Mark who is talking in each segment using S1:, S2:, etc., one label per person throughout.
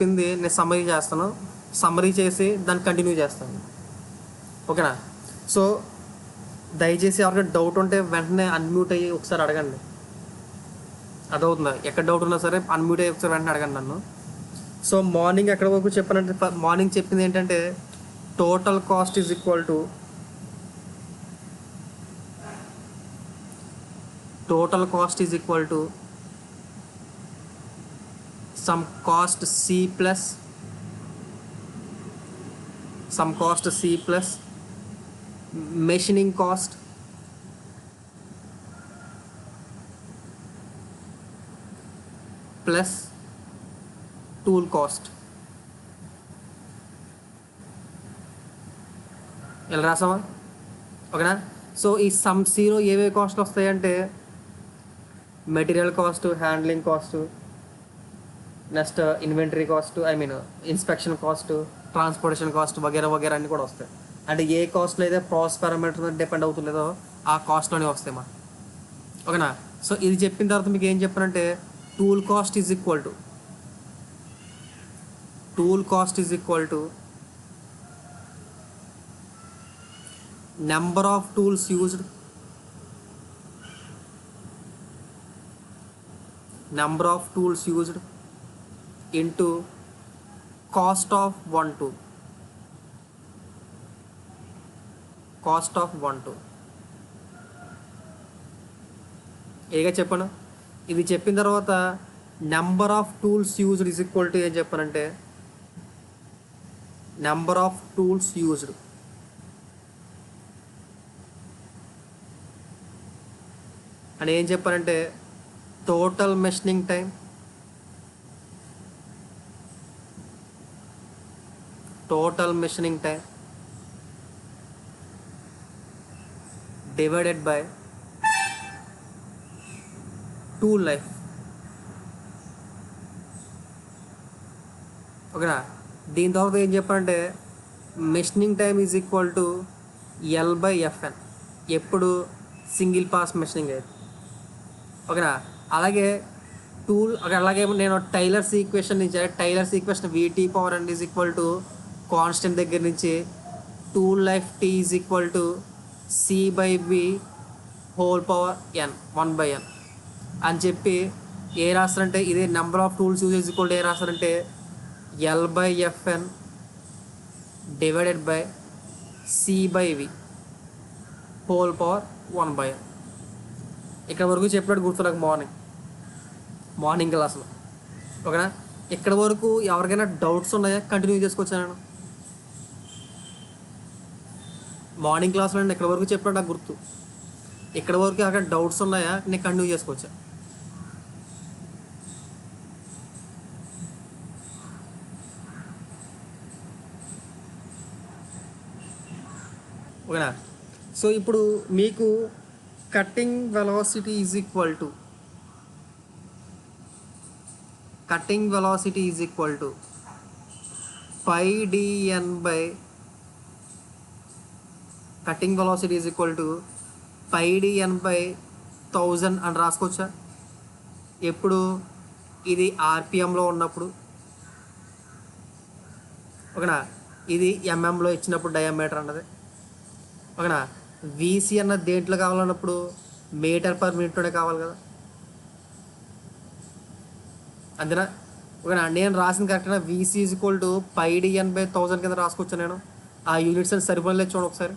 S1: చెప్పింది నేను సమ్మరీ చేస్తాను, సమ్మరీ చేసి దాన్ని కంటిన్యూ చేస్తాను. ఓకేనా? సో దయచేసి ఎవరికైనా డౌట్ ఉంటే వెంటనే అన్మ్యూట్ అయ్యి ఒకసారి అడగండి. అదవుతుందా? ఎక్కడ డౌట్ ఉన్నా సరే అన్మ్యూట్ అయ్యి ఒకసారి వెంటనే అడగండి నన్ను. సో మార్నింగ్ ఎక్కడ వరకు చెప్పానంటే, మార్నింగ్ చెప్పింది ఏంటంటే total cost is equal to some cost C plus machining cost plus tool cost. ఇలా రాసామా? ఓకేనా? సో ఈ సమ్ సిలో ఏవే కాస్ట్లు వస్తాయంటే material cost, handling cost, next inventory cost, inspection cost, transportation cost వగేరా వగేరా అన్నీ కూడా వస్తాయి. అంటే ఏ కాస్ట్లో అయితే ప్రాసెస్ పారామీటర్ మీద డిపెండ్ అవుతుందో ఆ కాస్ట్లోనే వస్తాయి మా. ఓకేనా? సో ఇది చెప్పిన తర్వాత మీకు ఏం చెప్పానంటే tool cost is equal to number of tools used into cost of one tool. ఏగా చెప్పాను. ఇది చెప్పిన తర్వాత number of tools used is equal to ఏం చెప్పానంటే నెంబర్ ఆఫ్ టూల్స్ యూజ్డ్ అని ఏం చెప్పానంటే total machining time divided by tool life. ఓకేనా? దీని తర్వాత ఏం చెప్పాలంటే machining time is equal to L/FN ఎప్పుడు సింగిల్ పాస్ మెషినింగ్ అయితే. ఓకేనా? అలాగే నేను టైలర్స్ ఈక్వేషన్ నుంచి VT power and is equal to constant దగ్గర నుంచి tool life T is equal to C/V whole power N 1/N అని చెప్పి ఏ రాస్తారంటే ఇదే number of tools use is equal to ఏ రాస్తారంటే L/FN divided by C/V whole power 1/N. ఇక్కడ వరకు చెప్పినట్టు గుర్తు నాకు మార్నింగ్ క్లాస్లో. ఓకేనా? ఇక్కడ వరకు ఎవరికైనా డౌట్స్ ఉన్నాయా? కంటిన్యూ చేసుకోవచ్చా? నేను మార్నింగ్ క్లాస్లో నేను ఇక్కడ వరకు చెప్పినట్టు నాకు గుర్తు. ఇక్కడ వరకు అక్కడ డౌట్స్ ఉన్నాయా? నేను కంటిన్యూ చేసుకోవచ్చా? ఓకేనా? సో ఇప్పుడు మీకు cutting velocity is equal to πdN by cutting velocity is equal to πdN by 1000 అని రాసుకోవచ్చా? ఎప్పుడు ఇది ఆర్పిఎంలో ఉన్నప్పుడు. ఓకేనా? ఇది ఎంఎంలో ఇచ్చినప్పుడు డయామీటర్ అన్నది. ఓకేనా? వీసీ అన్నది దేంట్లో కావాలన్నప్పుడు మీటర్ పర్ మినిట్లోనే కావాలి కదా. అంతేనా? ఓకేనా? నేను రాసిన కరెక్ట్గా VC is equal to πdN by 1000 కింద రాసుకోవచ్చు. నేను ఆ యూనిట్స్ అని సరిపోలేదు చూడండి ఒకసారి.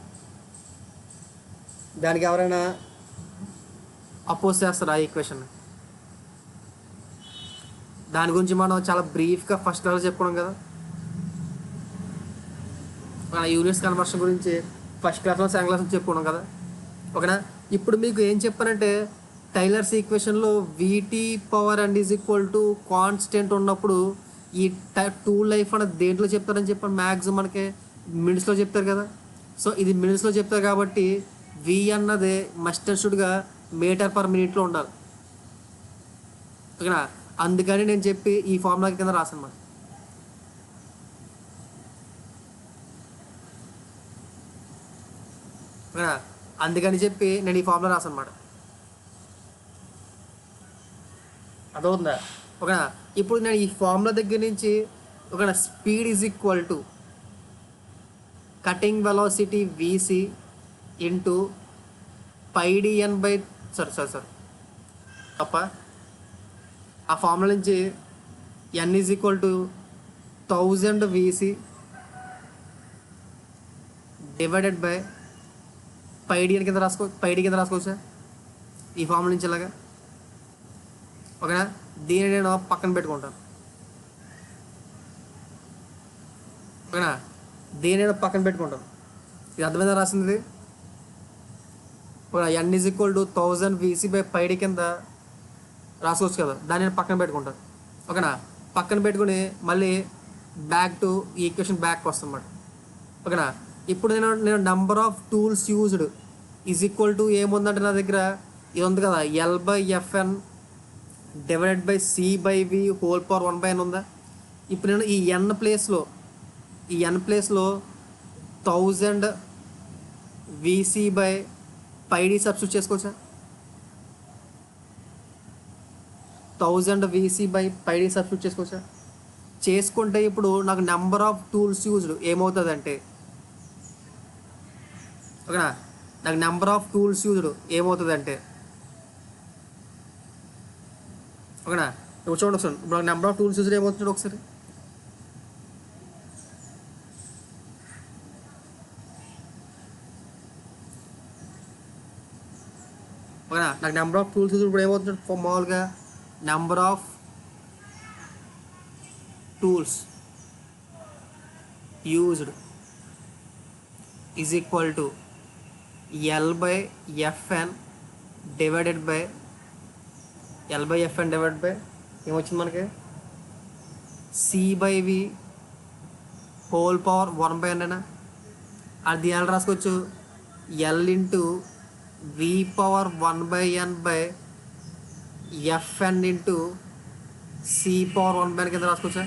S1: దానికి ఎవరైనా అపోజ్ చేస్తారు ఆ ఈక్వేషన్? దాని గురించి మనం చాలా బ్రీఫ్గా ఫస్ట్ క్లాస్ చెప్పుకున్నాం కదా. మన యూనిట్స్ కన్వర్షన్ గురించి ఫస్ట్ క్లాస్లో సెకండ్ క్లాస్లో చెప్పుకున్నాం కదా. ఓకేనా? ఇప్పుడు మీకు ఏం చెప్పారంటే టైలర్స్ ఈక్వేషన్లో VT power and is equal to constant ఉన్నప్పుడు ఈ టూల్ లైఫ్ అనేది దేంట్లో చెప్తారని చెప్పాను. మ్యాక్సిమం మనకి మినిట్స్లో చెప్తారు కదా. సో ఇది మినిట్స్లో చెప్తారు కాబట్టి V అన్నది మస్ట్ అండ్ షుడ్గా మీటర్ పర్ మినిట్లో ఉండాలి. ఓకేనా? అందుకని నేను చెప్పి ఈ ఫార్ములా కింద రాసాను అన్నమాట. ఓకేనా? అందుకని చెప్పి నేను ఈ ఫార్ములా రాసాను అన్నమాట. అదవుతుందా? ఓకేనా? ఇప్పుడు నేను ఈ ఫార్ములా దగ్గర నుంచి ఓకేనా. Speed is equal to cutting velocity VC into πdn by sorry తప్ప ఆ ఫార్ములా నుంచి n is equal to 1000 VC divided by πdn కింద రాసుకోవచ్చా ఈ ఫార్ములా నుంచి ఇలాగా. ఓకేనా. దీన్ని నేను పక్కన పెట్టుకుంటాను. ఓకేనా. దీన్ని నేను పక్కన పెట్టుకుంటాను. ఇది అర్థమైందా రాసింది. n is equal to 1000 VC by πd కింద రాసుకోవచ్చు కదా, దాన్ని నేను పక్కన పెట్టుకుంటాను. ఓకేనా. పక్కన పెట్టుకుని మళ్ళీ బ్యాక్ టు ఈ ఈక్వేషన్ బ్యాక్ వస్తాం అన్నమాట. ఓకేనా. ఇప్పుడు నేను number of tools used is equal to ఏముందంటే నా దగ్గర ఇది ఉంది కదా, L/Fn divided by C/V whole power 1/n ఉందా. ఇప్పుడు నేను ఈ n ప్లేస్లో 1000 విసి బై πd సబ్స్టిట్యూట్ చేసుకోవచ్చా. 1000 విసి బై πd సబ్స్టిట్యూట్ చేసుకోవచ్చా. చేసుకుంటే ఇప్పుడు నాకు నెంబర్ ఆఫ్ టూల్స్ యూజ్డ్ ఏమవుతుంది అంటే, ఓకేనా, నాకు నెంబర్ ఆఫ్ టూల్స్ యూజ్డ్ ఏమవుతుంది అంటే, ఓకేనా, ఇప్పుడు చూడండి ఒకసారి. ఇప్పుడు నాకు నెంబర్ ఆఫ్ టూల్స్ యూజ్డ్ ఏమవుతుంది ఒకసారి. ఓకేనా. నాకు నెంబర్ ఆఫ్ టూల్స్ యూజ్డ్ ఇప్పుడు ఏమవుతుంది మామూలుగా number of tools used is equal to L/Fn divided by ఏమొచ్చింది మనకి C/V హోల్ పవర్ 1/n అయినా. అది ఎలా రాసుకోవచ్చు, L into V power 1/n by Fn into C power 1/n కింద రాసుకోవచ్చా.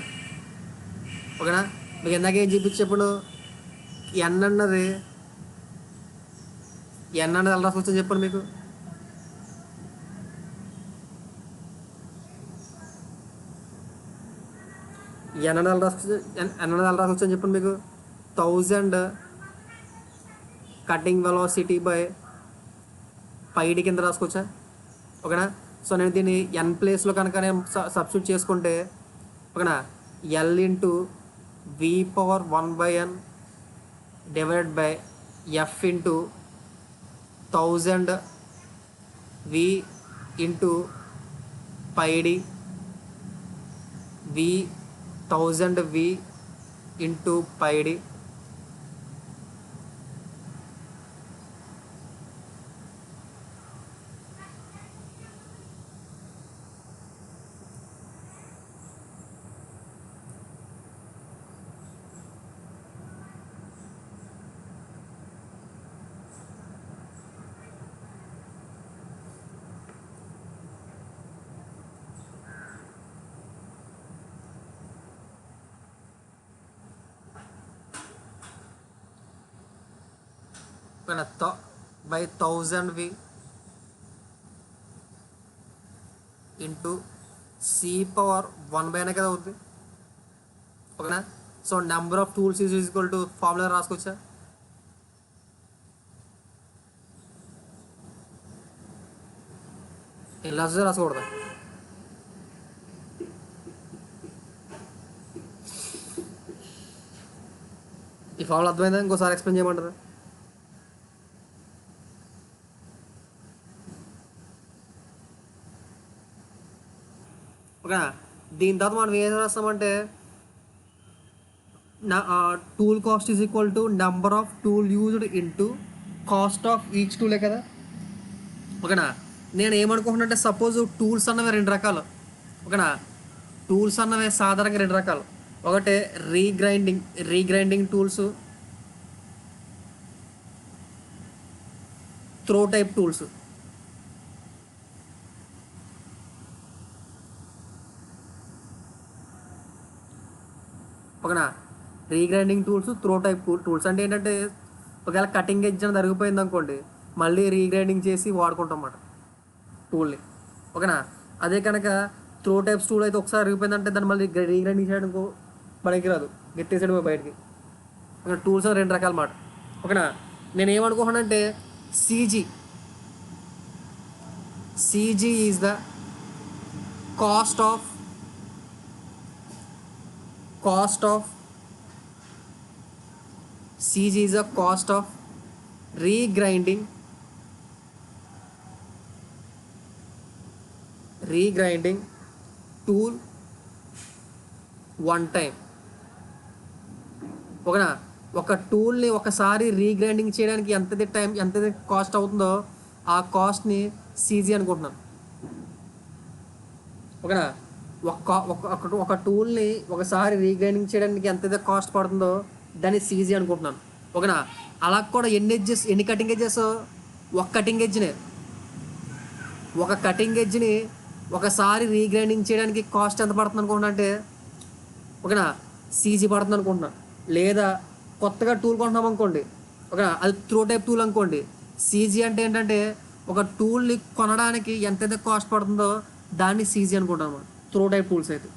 S1: ఓకేనా. మీకు ఇందాక ఏం చూపించేప్పుడు n అన్నది ఎలా రాసుకోవచ్చని చెప్పండి మీకు. n అన్నది ఎలా రాసుకోవచ్చని చెప్పండి మీకు. 1000 కటింగ్ వెలాసిటీ బై πd కింద రాసుకోవచ్చా. ఓకేనా. సో నేను దీన్ని n ప్లేస్లో కనుక నేను సబ్స్టిట్యూట్ చేసుకుంటే, ఓకేనా, L into V power 1/n divided by F into 1000 V into πd V 1000 V into πd by 1000 V into C power 1/n కదా అవుతుంది. ఓకేనా. So number of tools is equal to formula రాసుకోవచ్చా. ఇలా రాసుకోకూడదు. ఈ formula అర్థమైందా, ఇంకోసారి explain చేయమంటారా. ఓకేనా. దీని తర్వాత మనం ఏం రాస్తామంటే tool cost is equal to number of tool used into cost of each టూలే కదా. ఓకేనా. నేను ఏమనుకుంటున్నానంటే సపోజ్ టూల్స్ అన్నవి 2 రకాలు. ఓకేనా. టూల్స్ అన్నవి సాధారణంగా 2 రకాలు. ఒకటి రీగ్రైండింగ్ టూల్స్, త్రో టైప్ టూల్స్. ఓకేనా. రీగ్రైండింగ్ టూల్స్, త్రో టైప్ టూల్స్ అంటే ఏంటంటే ఒకవేళ కటింగ్ ఎడ్జ్ అని జరిగిపోయింది అనుకోండి, మళ్ళీ రీగ్రైండింగ్ చేసి వాడుకుంటాం అన్నమాట టూల్ని. ఓకేనా. అదే కనుక త్రో టైప్స్ టూల్ అయితే ఒకసారి జరిగిపోయిందంటే దాన్ని మళ్ళీ రీగ్రైండింగ్ చేయడానికి మనకి రాదు, గెట్టేసాడు బయటికి. ఓకే, టూల్స్ రెండు రకాల మాట. ఓకేనా, నేను ఏమనుకుంటున్నానంటే CG CG is the cost of cost of CG is the cost of regrinding tool one time. ఓకేనా, ఒక టూల్ని ఒకసారి రీగ్రైండింగ్ చేయడానికి ఎంతది కాస్ట్ అవుతుందో ఆ కాస్ట్ని సీజీ అనుకుంటున్నాను. ఓకేనా, ఒక టూల్ని ఒకసారి రీగ్రైండింగ్ చేయడానికి ఎంతైతే కాస్ట్ పడుతుందో దాన్ని సీజీ అనుకుంటున్నాను. ఓకేనా, అలా కూడా ఎన్ని కటింగ్ ఎడ్జెస్, ఒక కటింగ్ ఎడ్జ్ని ఒకసారి రీగ్రైండింగ్ చేయడానికి కాస్ట్ ఎంత పడుతుంది అనుకుంటున్నా అంటే, ఓకేనా, సీజీ పడుతుంది అనుకుంటున్నాను. లేదా కొత్తగా టూల్ కొంటున్నాం అనుకోండి, ఓకేనా, అది త్రో టైప్ టూల్ అనుకోండి. సీజీ అంటే ఏంటంటే ఒక టూల్ని కొనడానికి ఎంతైతే కాస్ట్ పడుతుందో దాన్ని సీజీ అనుకుంటాను. త్రో టైప్ టూల్స్ అయితే,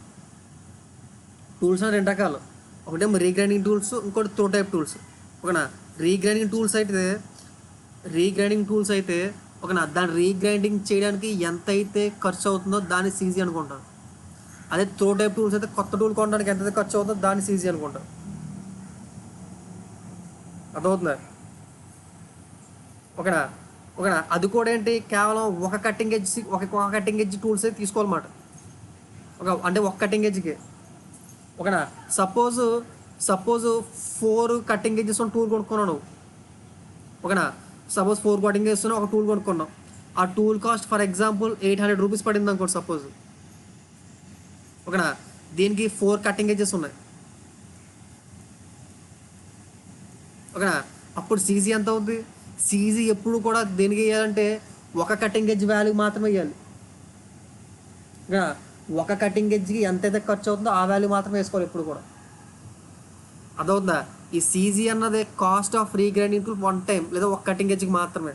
S1: టూల్స్ అని రెండు రకాలు, ఒకటేమో రీగ్రైండింగ్ టూల్స్, ఇంకోటి త్రో టైప్ టూల్స్. ఓకేనా, రీగ్రైండింగ్ టూల్స్ అయితే ఓకేనా, దాన్ని రీగ్రైండింగ్ చేయడానికి ఎంత అయితే ఖర్చు అవుతుందో దాన్ని సీజీ అనుకుంటాను. అదే త్రో టైప్ టూల్స్ అయితే కొత్త టూల్ కొనడానికి ఎంత ఖర్చు అవుతుందో దాన్ని సీజీ అనుకుంటాను. అర్థమవుతుందా? ఓకేనా, అది కూడా ఏంటి, కేవలం ఒక కటింగ్ ఎడ్జ్ టూల్స్ అయితే తీసుకోవాలన్నమాట. అంటే ఒక కటింగ్ ఎడ్జ్కి. ఓకేనా, సపోజ్ 4 కటింగ్ ఎడ్జెస్ ఉన్న టూల్ కొనుక్కున్నాను. ఓకేనా, సపోజ్ 4 కటింగ్ ఎడ్జెస్ ఉన్న ఒక టూల్ కొనుక్కున్నాం. ఆ tool cost for example 800 rupees పడింది అనుకోండి సపోజ్. ఓకేనా, దీనికి 4 కటింగ్ ఎడ్జెస్ ఉన్నాయి. ఓకేనా, అప్పుడు సీజీ ఎంత అవుతుంది? సీజీ ఎప్పుడు కూడా దేనికి వేయాలంటే ఒక కటింగ్ ఎడ్జ్ వాల్యూ మాత్రమే వేయాలి. ఓకేనా, ఒక కటింగ్ ఎడ్జ్కి ఎంతైతే ఖర్చు అవుతుందో ఆ వాల్యూ మాత్రమే వేసుకోవాలి ఎప్పుడు కూడా. అదవుతుందా? ఈ సీజీ అన్నది cost of regrinding tool one time, లేదా ఒక కటింగ్ ఎడ్జ్కి మాత్రమే.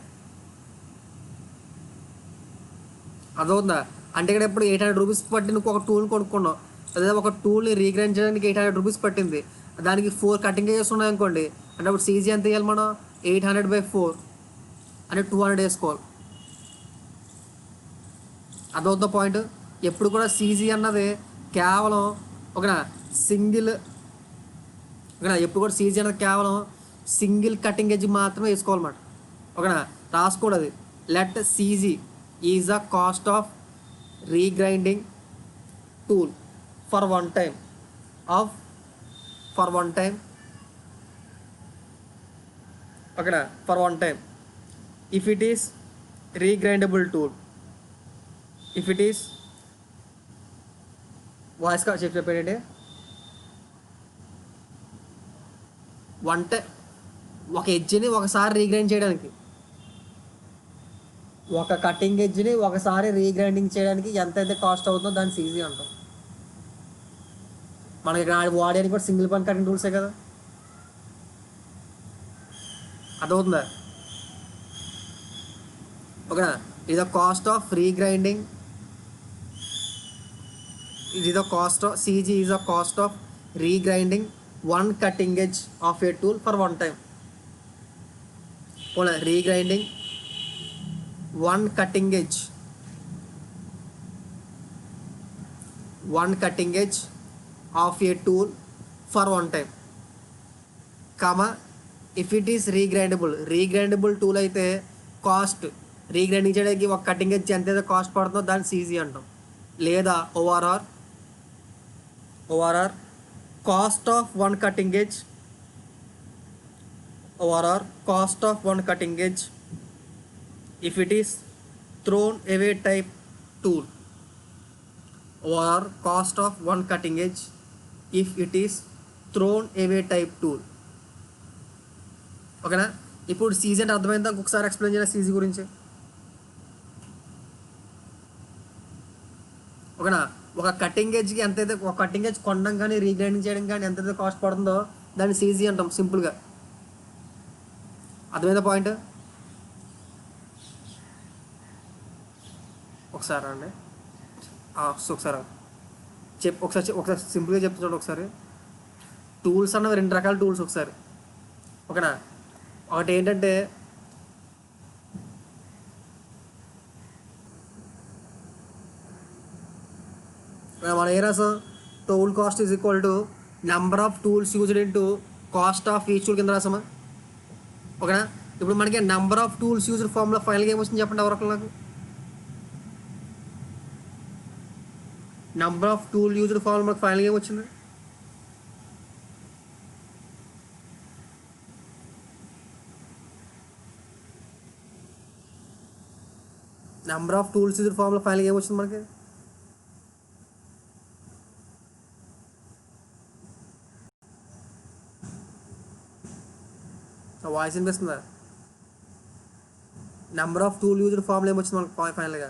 S1: అదవుతుందా? అంటే ఇక్కడ ఇప్పుడు 800 రూపీస్ పట్టి నువ్వు ఒక టూల్ కొనుక్కున్నావు, లేదా ఒక టూల్ని రీగ్రైండ్ చేయడానికి 800 రూపీస్ పట్టింది, దానికి 4 కటింగ్ ఎడ్జెస్ ఉన్నాయి అనుకోండి. అంటే అప్పుడు సీజీ ఎంత వేయాలి మనం? 800/4 అంటే 200 వేసుకోవాలి. అదవుతుందా పాయింట్? ఎప్పుడు కూడా సీజీ అన్నది కేవలం ఓకేనా ఎప్పుడు కూడా సీజీ అనేది కేవలం సింగిల్ కటింగ్ ఎడ్జ్ మాత్రమే వేసుకోవాలన్నమాట. ఓకేనా, రాసుకోండి. Let CG is the cost of regrinding tool for one time ఓకేనా, for one time if it is regrindable tool. If it is వాయిస్గా చెప్పేటంటే ఒక ఎడ్జ్ని ఒకసారి రీగ్రైండ్ చేయడానికి, ఒక కటింగ్ ఎడ్జ్ని ఒకసారి రీగ్రైండింగ్ చేయడానికి ఎంతైతే కాస్ట్ అవుతుందో దాన్ని సీజీ అంటాం. మనకి వాడేది కూడా సింగిల్ పాయింట్ కటింగ్ టూల్సే కదా. అదవుతుందా? ఓకేనా, ఇది the cost of regrinding, CG is the cost of regrinding one cutting edge of a tool for one time. Regrinding one cutting edge of a tool for one time, comma, if it is regrindable tool అయితే cost రీగ్రైండింగ్ చేయడానికి ఒక cutting edge ఎంతైతే cost పడుతుందో దాన్ని CG అంటాం. లేదా ORR cost of one cutting edge if it is thrown away type tool. ORR cost of one cutting edge if it is thrown away type tool. ఓకేనా, ఇప్పుడు CG అంటే అర్థమైందా? ఒకసారి ఎక్స్ప్లెయిన్ చేయాలి సీజీ గురించి. ఓకేనా, ఒక కటింగ్ ఎడ్జ్కి ఎంతైతే ఒక కటింగ్ ఎడ్జ్ కొనడం కానీ రీగ్రైండింగ్ చేయడం కానీ ఎంతైతే కాస్ట్ పడుతుందో దాన్ని సీజీ అంటాం సింపుల్గా. అర్థమైందా పాయింట్? ఒకసారి అండి ఒకసారి సింపుల్గా చెప్తున్నాడు ఒకసారి. టూల్స్ అన్నవి రెండు రకాల టూల్స్ ఒకసారి, ఓకేనా. ఒకటి ఏంటంటే మనం ఏ రాసాం, tool cost is equal to number of tools used into cost of each tool కింద రాసామా, ఓకేనా. ఇప్పుడు మనకి number of tools used formula ఫైనల్గా ఏమొచ్చింది చెప్పండి ఎవరికి నాకు. Number of tool used formula మనకు ఫైనల్గా ఏమొచ్చింది, number of tools used formula ఫైనల్గా ఏమొచ్చింది మనకి. వాయిస్ వినిపిస్తుందా. Number of tool used formula ఏమొచ్చింది మనకి ఫైనల్గా.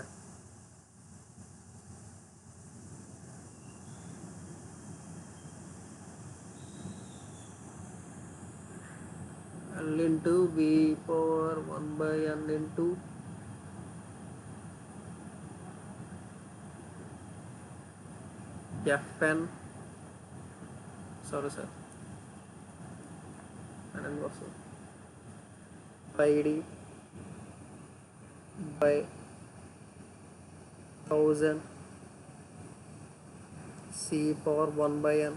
S1: L into V power 1 by N into Fn, sorry sir, and also by D by 1000 C power 1 by N.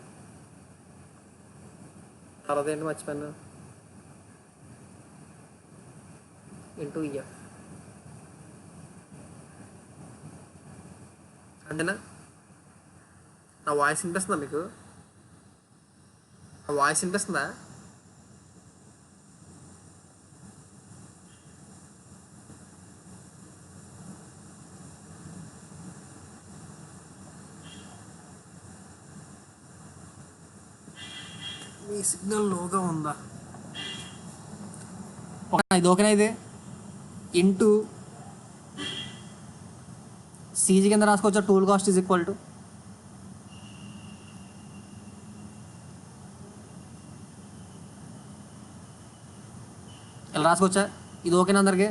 S1: తర్వాత ఏంటి మర్చిపోయాను, ఇంటూ ఎఫ్, అంతేనా. నా వాయిస్ వినిపిస్తుందా మీకు, నా వాయిస్ వినిపిస్తుందా. మీ సిగ్నల్ లోగా ఉందా, ఇది ఓకేనా. ఇది ఇంటూ సీజీ కింద రాసుకోవచ్చా, tool cost is equal to ఇలా రాసుకోవచ్చా. ఇది ఓకేనా అందరికి,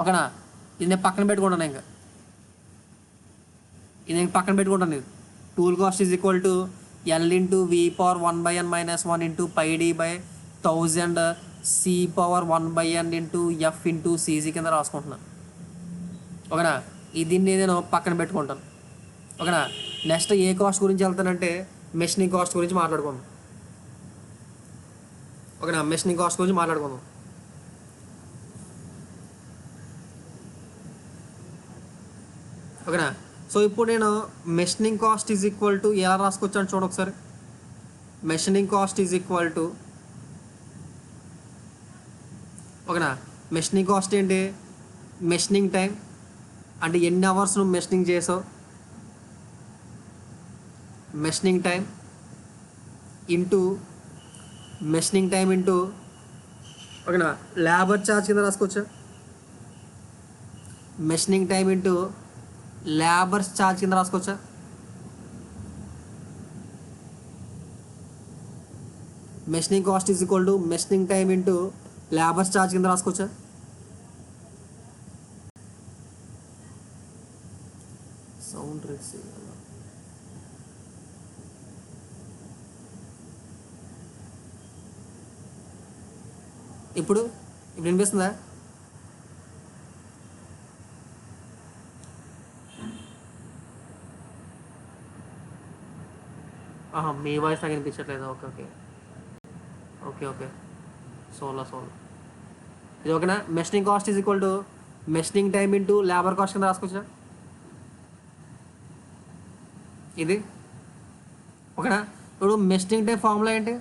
S1: ఓకేనా. ఇది నేను పక్కన పెట్టుకుంటాను, ఇంకా ఇది నేను పక్కన పెట్టుకుంటాను. ఇది tool cost is equal to L into V power 1 by N minus 1 into pi D by 1000 C power 1 by N into F into CG కింద రాసుకుంటున్నాను, ఓకేనా. దీన్ని నేను పక్కన పెట్టుకుంటాను, ఓకేనా. నెక్స్ట్ ఏ కాస్ట్ గురించి వెళ్తానంటే మెషినింగ్ కాస్ట్ గురించి మాట్లాడుకుందాం, ఓకేనా. మెషినింగ్ కాస్ట్ గురించి మాట్లాడుకుందాం, ఓకేనా. సో ఇప్పుడు నేను machining cost is equal to ఎలా రాసుకోవచ్చు అని చూడండి ఒకసారి. Machining cost is equal to, ఓకేనా. మెషినింగ్ కాస్ట్ ఏంటి, మెషినింగ్ టైం అంటే ఎన్ని అవర్స్ నువ్వు మెషినింగ్ చేసావు, machining time into machining time into, ఓకేనా, లేబర్ ఛార్జ్ కింద రాసుకోవచ్చా. Machining time into labour charge కింద రాసుకోవచ్చా. Machining cost is equal to machining time into labour charge కింద రాసుకోవచ్చా. సౌండ్ రిసీవ్ ఇప్పుడు వినిపిస్తుందా. మీ వాయిస్ నాకు వినిపించట్లేదు. Okay okay okay okay solo ఇది ఓకేనా. Machining cost is equal to machining time into labour cost కింద రాసుకోవచ్చా. ఇది ఓకేనా. ఇప్పుడు మెషినింగ్ టైం ఫార్ములా ఏంటి,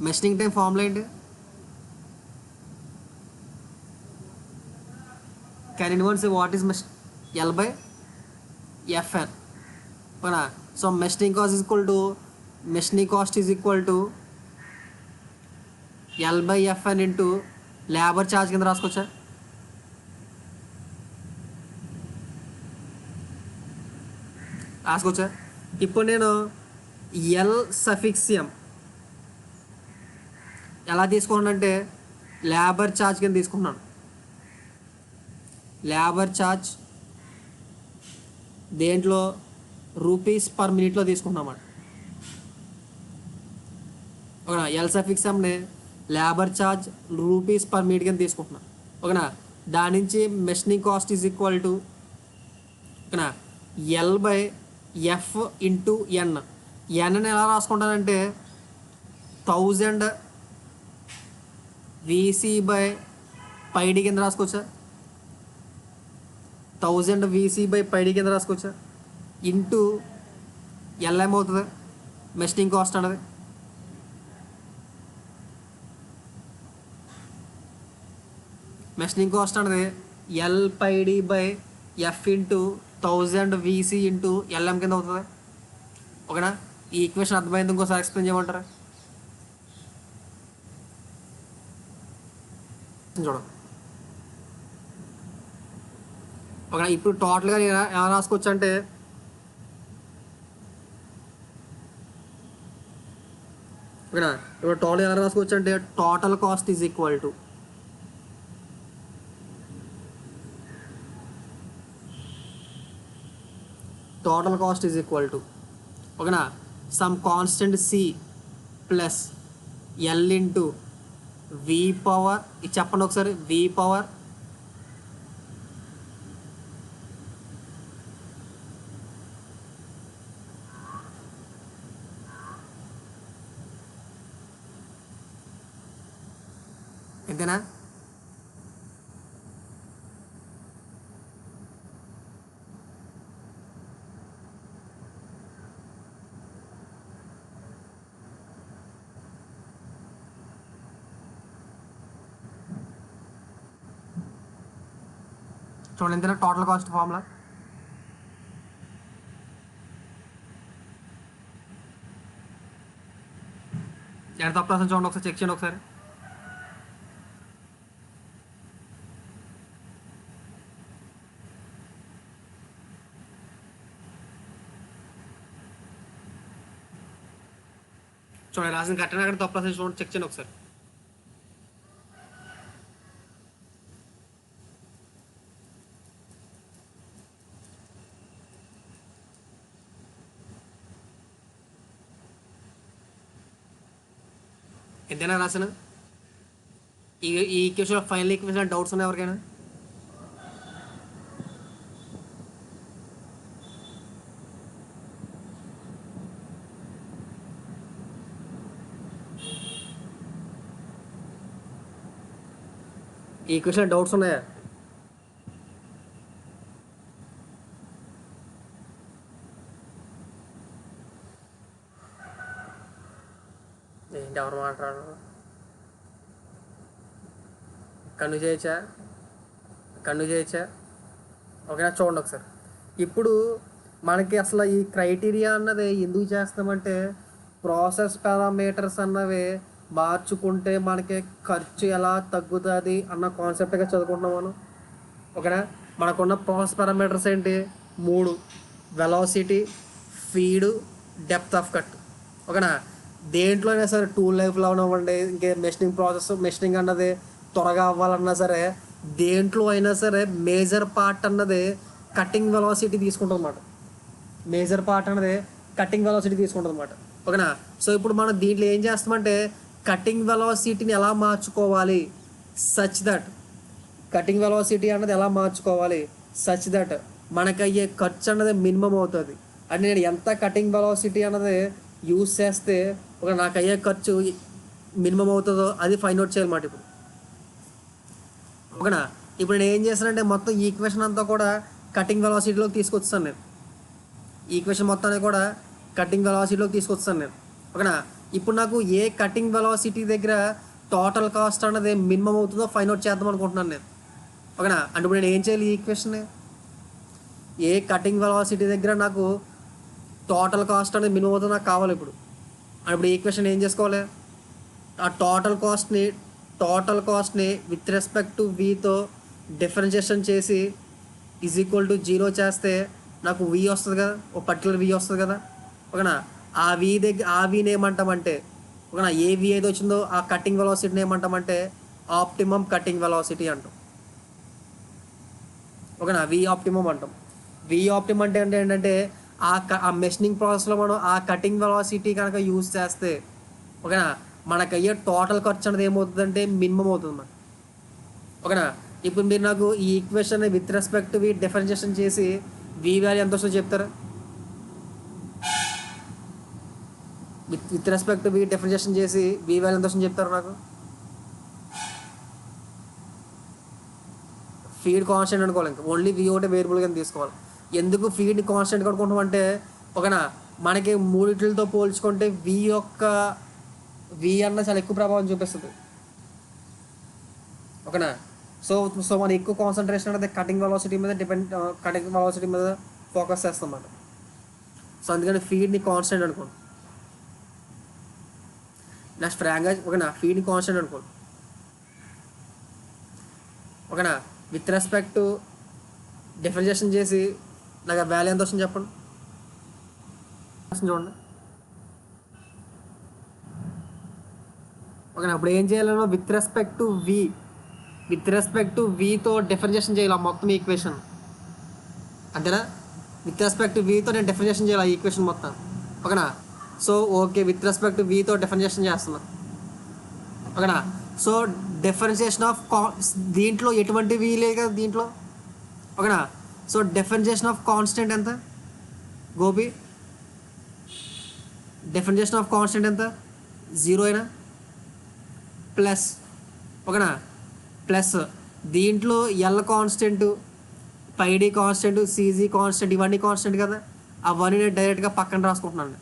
S1: మెషినింగ్ టైం ఫార్ములా ఏంటి, can anyone say what is L by Fn, ఓకేనా. So machining cost is equal to machining cost is equal to L by Fn into labour charge కింద రాసుకోవచ్చా. రాసుకోవచ్చా. ఇప్పుడు నేను L suffix ఎం ఎలా తీసుకున్నానంటే labour charge కింద తీసుకున్నాను. Labour charge దేంట్లో rupees per మినిట్లో తీసుకుంటున్నామాట. ఓకేనా, ఎల్ సఫిక్స్ ఎంని labour charge rupees per minute కింద తీసుకుంటున్నాం. ఓకేనా, దాని నుంచి machining cost is equal to ఓకేనా L/F ఇంటూ ఎన్. ఎన్ని ఎలా రాసుకుంటానంటే 1000 VC/πD కింద రాసుకోవచ్చా, 1000 VC/πD కింద రాసుకోవచ్చా, ఇంటూ ఎల్ ఏమవుతుంది మెషినింగ్ కాస్ట్ అన్నది. మెషినింగ్ కాస్ట్ అన్నది L/D/F into 1000 VC into LM కింద అవుతుంది. ఓకేనా, ఈ ఈక్వేషన్ అర్థమైంది, ఇంకోసారి ఎక్స్ప్లెయిన్ చేయమంటారా చూడండి. ఓకేనా, ఇప్పుడు టోటల్గా నేను ఎలా రాసుకోవచ్చు అంటే ఓకేనా, ఇప్పుడు టోటల్ ఎలా రాసుకోవచ్చు అంటే total cost is equal to ఓకేనా some constant C plus L into V power, ఇది చెప్పండి ఒకసారి, V పవర్ ఎంతేనా. చూడండి ఎంతైనా టోటల్ కాస్ట్ ఫార్ములా. ఎంత తప్పు రాసాను చూడండి, ఒకసారి చెక్ చేయండి ఒకసారి. చూడండి రాసిన కరెక్ట్ అక్కడ తప్పు రాసాను చూడండి, చెక్ చేయండి ఒకసారి. ఎంతైనా రాసిన ఈ ఈక్వేషన్ ఫైనల్ ఈక్వేషన్ డౌట్స్ ఉన్నాయి ఎవరికైనా? ఈ ఈక్వేషన్ డౌట్స్ ఉన్నాయా? ఏంటి ఎవరు మాట్లాడరు? కన్ను చేయొచ్చా? ఓకేనా, చూడండి ఒకసారి. ఇప్పుడు మనకి అసలు ఈ క్రైటీరియా అన్నది ఎందుకు చేస్తామంటే ప్రాసెస్ పారామీటర్స్ అన్నవి మార్చుకుంటే మనకి ఖర్చు ఎలా తగ్గుతుంది అన్న కాన్సెప్ట్గా చదువుకుంటున్నాం మనం. ఓకేనా, మనకున్న ప్రాసెస్ పారామీటర్స్ ఏంటి? 3: velocity, feed, depth of cut. ఓకేనా, దేంట్లో అయినా సరే టూల్ లైఫ్లో అవ్వండి, ఇంకే మెషినింగ్ అన్నది త్వరగా అవ్వాలన్నా సరే దేంట్లో అయినా సరే మేజర్ పార్ట్ అన్నది కటింగ్ వెలాసిటీ తీసుకుంటుంది అన్నమాట. ఓకేనా, సో ఇప్పుడు మనం దీంట్లో ఏం చేస్తామంటే కటింగ్ వెలాసిటీని ఎలా మార్చుకోవాలి సచ్ దట్ మనకు అయ్యే ఖర్చు అన్నది మినిమం అవుతుంది. అంటే నేను ఎంత కటింగ్ వెలాసిటీ అన్నది యూజ్ చేస్తే ఒక నాకు అయ్యే ఖర్చు మినిమం అవుతుందో అది ఫైండ్ అవుట్ చేయాలన్నమాట. ఓకేనా, ఇప్పుడు నేను ఏం చేస్తానంటే మొత్తం ఈక్వేషన్ అంతా కూడా కటింగ్ వెలాసిటీలోకి తీసుకొస్తాను నేను. ఓకేనా, ఇప్పుడు నాకు ఏ కటింగ్ వెలాసిటీ దగ్గర టోటల్ కాస్ట్ అన్నది మినిమం అవుతుందో ఫైండ్ అవుట్ చేద్దాం అనుకుంటున్నాను నేను. ఓకేనా, అంటే ఇప్పుడు నేను ఏం చేయాలి, ఈ ఈక్వేషన్ ఏ కటింగ్ వెలాసిటీ దగ్గర నాకు టోటల్ కాస్ట్ అనేది మినిమం అవుతుందో నాకు కావాలి. ఇప్పుడు ఈ ఈక్వేషన్ ఏం చేసుకోవాలి, ఆ టోటల్ కాస్ట్ని విత్ రెస్పెక్ట్ టు వీతో డిఫరెన్షియేషన్ చేసి ఈజ్ ఈక్వల్ టు 0 చేస్తే నాకు వి వస్తుంది కదా, ఒక పర్టికులర్ వి వస్తుంది కదా. ఓకేనా, ఆ వీని ఏమంటామంటే ఓకేనా, ఏ వి ఏది వచ్చిందో ఆ కటింగ్ వెలాసిటీని ఏమంటామంటే ఆప్టిమమ్ కటింగ్ వెలాసిటీ అంటాం. ఓకేనా, వి ఆప్టిమమ్ అంటాం. వి ఆప్టిమమ్ అంటే ఏంటంటే ఆ మెషినింగ్ ప్రాసెస్లో మనం ఆ కటింగ్ వెలాసిటీ కనుక యూజ్ చేస్తే ఓకేనా, మనకు అయ్యే టోటల్ ఖర్చు అనేది ఏమవుతుందంటే మినిమం అవుతుంది మనకి. ఓకేనా, ఇప్పుడు మీరు నాకు ఈ equation with respect V differentiation చేసి వి వాల్యూ ఎంత వస్తుందో చెప్తారా? విత్ రెస్పెక్ట్ వి డిఫరెన్షియేషన్ చేసి వి వాల్యూ ఎంత వస్తుందో చెప్తారా నాకు? ఫీడ్ కాన్స్టెంట్ అనుకోవాలి, ఇంకా ఓన్లీ వి ఒకటి వేరియబుల్ కింద తీసుకోవాలి. ఎందుకు ఫీడ్ని కాన్స్టెంట్ కనుక్కుంటాం అంటే ఓకేనా, మనకి మూడిట్లతో పోల్చుకుంటే వి అన్న చాలా ఎక్కువ ప్రభావం చూపిస్తుంది. ఓకేనా, సో సో మనం ఎక్కువ కాన్సన్ట్రేషన్ అనేది కటింగ్ వెలాసిటీ మీద కటింగ్ వెలాసిటీ మీద ఫోకస్ చేస్తాం అన్నమాట. సో అందుకని ఫీడ్ని కాన్స్టెంట్ అనుకోండి. నెక్స్ట్ ఫ్రాంక్గా ఓకేనా, ఫీడ్ని కాన్స్టెంట్ అనుకోండి. ఓకేనా, విత్ రెస్పెక్ట్ డిఫరెన్షియేషన్ చేసి నాకు ఆ వాల్యూ ఎంత వస్తుంది చెప్పండి చూడండి. ఓకేనా, ఇప్పుడు ఏం చేయాలనో విత్ రెస్పెక్ట్ టు వితో డిఫరెన్షియేషన్ చేయాలి మొత్తం ఈక్వేషన్, అంతేనా? విత్ రెస్పెక్ట్ వితో నేను డిఫరెన్షియేషన్ చేయాలి ఈ ఈక్వేషన్ మొత్తం. ఓకేనా, so okay with respect to differentiation చేస్తున్నా. ఓకేనా, సో డిఫరెన్షియేషన్ ఆఫ్ దీంట్లో ఎటువంటి వి లేదు కదా దీంట్లో. ఓకేనా, సో డిఫరెన్షియేషన్ ఆఫ్ కాన్స్టెంట్ ఎంత గోపి? డిఫరెన్షియేషన్ ఆఫ్ కాన్స్టెంట్ ఎంత? 0 అయినా ప్లస్. ఓకేనా, ప్లస్ దీంట్లో ఎల్ కాన్స్టెంట్, పైడి కాన్స్టెంట్, సీజీ కాన్స్టెంట్, ఇవన్నీ కాన్స్టెంట్ కదా, అవన్నీ నేను డైరెక్ట్గా పక్కన రాసుకుంటున్నాను.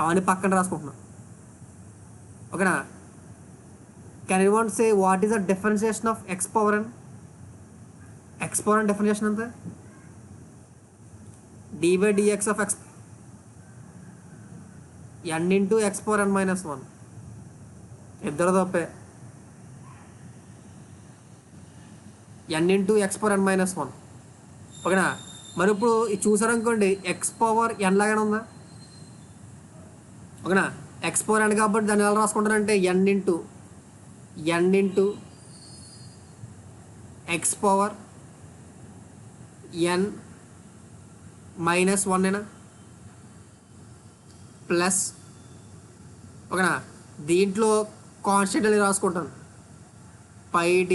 S1: అవన్నీ పక్కన రాసుకుంటున్నాను. ఓకేనా, can you want say what is the differentiation of x power n? X power n differentiation అంతా d/dx of x n into x power n minus 1. ఇద్దరు తప్పే. n into x power n minus 1. ఓకేనా, మరి ఇప్పుడు ఇది చూసారనుకోండి X power ఎన్ లాగానే ఉందా? ఓకేనా, ఎక్స్ పవర్ ఎన్ కాబట్టి దాన్ని ఎలా రాసుకుంటారంటే n into x power n minus 1 అయినా ప్లస్. ఓకేనా, దీంట్లో కాన్స్టెంట్ అనేది రాసుకుంటాను πd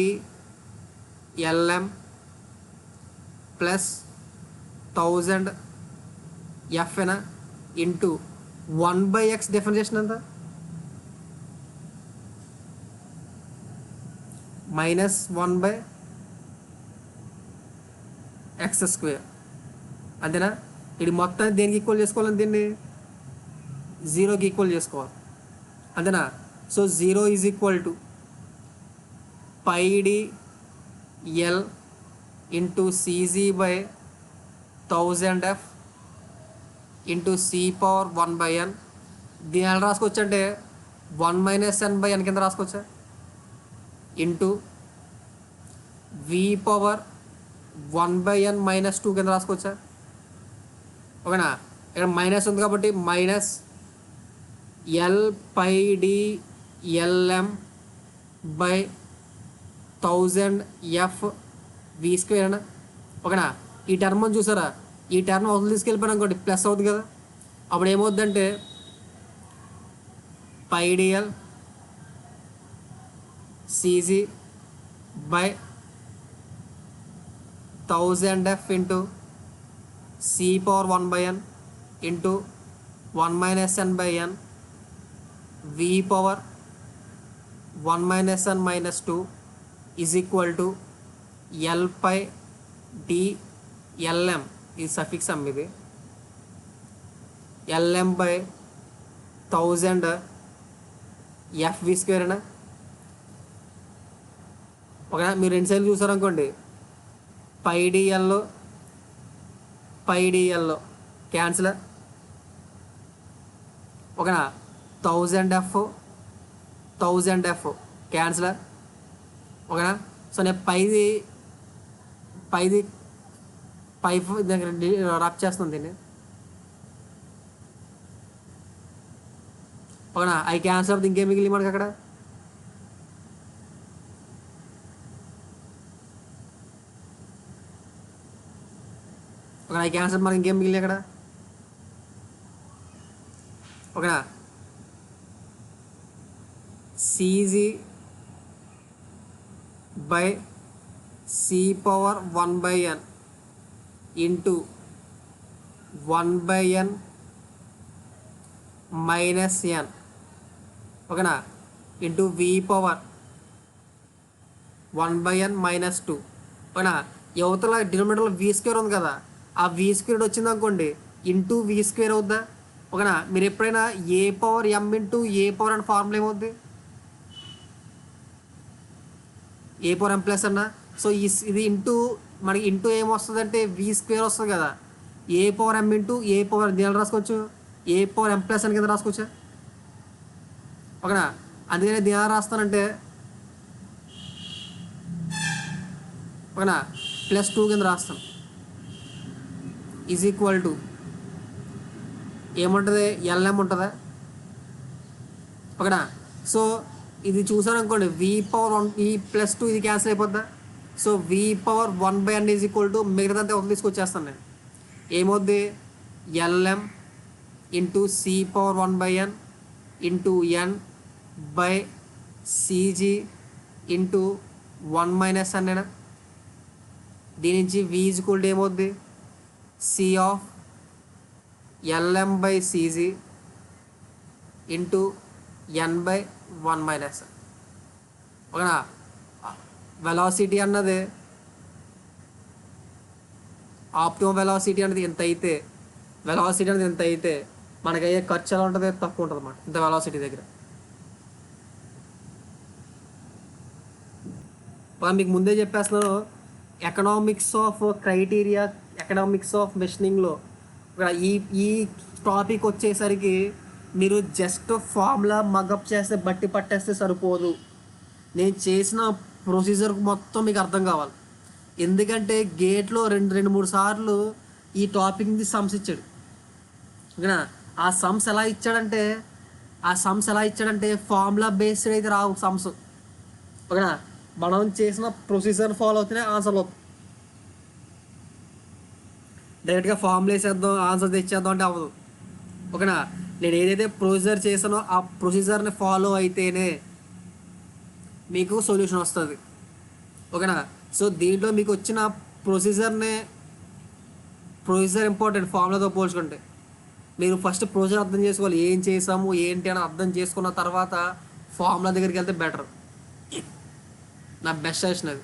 S1: lm ప్లస్ 1000 f అయినా ఇంటూ 1/x డిఫరెన్షియేషన్ ఎంత? Minus 1/x². అంతేనా? ఇది మొత్తాన్ని దేనికి ఈక్వల్ చేసుకోవాలని దీన్ని 0కి ఈక్వల్ చేసుకోవాలి. అంతేనా? So 0 is equal to πd l into cg/1000f into c⁻1/n. దీని ఎలా రాసుకోవచ్చు అంటే 1 - n/n కింద రాసుకోవచ్చా ఇంటూ v⁻1/n - 2 కింద రాసుకోవచ్చా? ఓకేనా, ఇక్కడ మైనస్ ఉంది కాబట్టి మైనస్ l/dlm/1000f v² అనా. ఓకేనా, ఈ టర్మ్ అని చూసారా, ఈ టర్మ్ అవతల తీసుకెళ్ళిపోయినా అనుకోండి ప్లస్ అవుతుంది కదా, అప్పుడు ఏమవుద్దంటే πdl cg/1000f into c⁻1/n into 1 - n/n v⁻1 - n - 2 is equal to l/dlm, ఇది సఫిక్స్ అమ్మ, ఇది lm/1000 fv² అనా. ఓకేనా, మీరు రెండు సైడ్లు చూసారనుకోండి πdl క్యాన్సిల్. ఓకేనా, 1000f క్యాన్సిల్. ఓకేనా, సో నేను పై దగ్గర రబ్ చేస్తున్నాను దీన్ని. ఓకేనా, అవి క్యాన్సిల్ అవుతుంది, ఇంకేం మిగిలి మనకి అక్కడ ఓకేనా? ఈ క్యాన్సర్ మనకి ఇంకేం మిగిలిన ఇక్కడ? ఓకేనా? CG by C power 1/n into 1/n minus N, ఓకేనా, into V power 1/n minus 2. ఓకేనా? యువతల డినోమినేటర్లో వి స్క్వేర్ ఉంది కదా, ఆ వి స్క్వేర్ వచ్చింది అనుకోండి ఇంటూ వి స్క్వేర్ అవుద్దా? ఓకేనా? మీరు ఎప్పుడైనా ఏ పవర్ ఎం ఇంటూ ఏ పవర్ అని ఫార్ములా ఏమవుద్ది? ఏ పవర్ ఎం ప్లస్ అన్న. సో ఇది ఇంటూ మనకి ఇంటూ ఏమొస్తుంది అంటే వి స్క్వేర్ వస్తుంది కదా, ఏ పవర్ ఎం ఇంటూ ఏ పవర్ దీని రాసుకోవచ్చు, ఏ పవర్ ఎం ప్లస్ అని కింద రాసుకోవచ్చా? ఓకేనా? అందుకని దీని ఎలా రాస్తానంటే ఓకేనా +2 కింద రాస్తాం. ఈజ్ ఈక్వల్ టు ఏముంటుంది, ఎల్ఎం ఉంటుందా? ఓకేనా? సో ఇది చూసాను అనుకోండి, వి పవర్ 1 ఈ +2 ఇది క్యాన్సిల్ అయిపోద్దా? So V power 1/n is equal to మిగతాదంతా ఒక తీసుకొచ్చేస్తాను నేను. ఏమవుద్ది, LM into C power 1/n into N by CG into 1 - n. దీని నుంచి వి ఈజ్ ఈక్వల్ టు ఏమవుద్ది, C of LM by CG into n/1 - n. ఓకేనా? వెలాసిటీ అన్నది ఆప్టిమం వెలాసిటీ అనేది ఎంత అయితే, వెలాసిటీ అనేది ఎంత అయితే మనకి అయ్యే ఖర్చు ఎలా ఉంటుంది, తక్కువ ఉంటుంది అన్నమాట ఇంత వెలాసిటీ దగ్గర. మీకు ముందే చెప్పేస్తున్నాను, economics of criteria, economics of మెషినింగ్లో ఈ ఈ టాపిక్ వచ్చేసరికి మీరు జస్ట్ ఫార్ములా మగప్ చేస్తే బట్టి పట్టేస్తే సరిపోదు, నేను చేసిన ప్రొసీజర్ మొత్తం మీకు అర్థం కావాలి. ఎందుకంటే గేట్లో రెండు మూడు సార్లు ఈ టాపిక్ నుంచి సమ్స్ ఇచ్చాడు. ఓకేనా? ఆ సమ్స్ ఎలా ఇచ్చాడంటే ఫార్ములా బేస్డ్ అయితే రావు సమ్స్. ఓకేనా? మనం చేసిన ప్రొసీజర్ ఫాలో అవుతూనే ఆన్సర్లు అవుతాయి. డైరెక్ట్గా ఫార్ములా వేసేద్దాం ఆన్సర్ తెచ్చేద్దాం అంటే అవ్వదు. ఓకేనా? నేను ఏదైతే ప్రొసీజర్ చేసానో ఆ ప్రొసీజర్ని ఫాలో అయితేనే మీకు సొల్యూషన్ వస్తుంది. ఓకేనా? సో దీంట్లో మీకు వచ్చిన ప్రొసీజర్ ఇంపార్టెంట్ ఫార్ములాతో పోల్చుకుంటే. మీరు ఫస్ట్ ప్రొసీజర్ అర్థం చేసుకోవాలి, ఏం చేసాము ఏంటి అని అర్థం చేసుకున్న తర్వాత ఫార్ములా దగ్గరికి వెళ్తే బెటర్. నా బెస్ట్ సజెషన్ అది.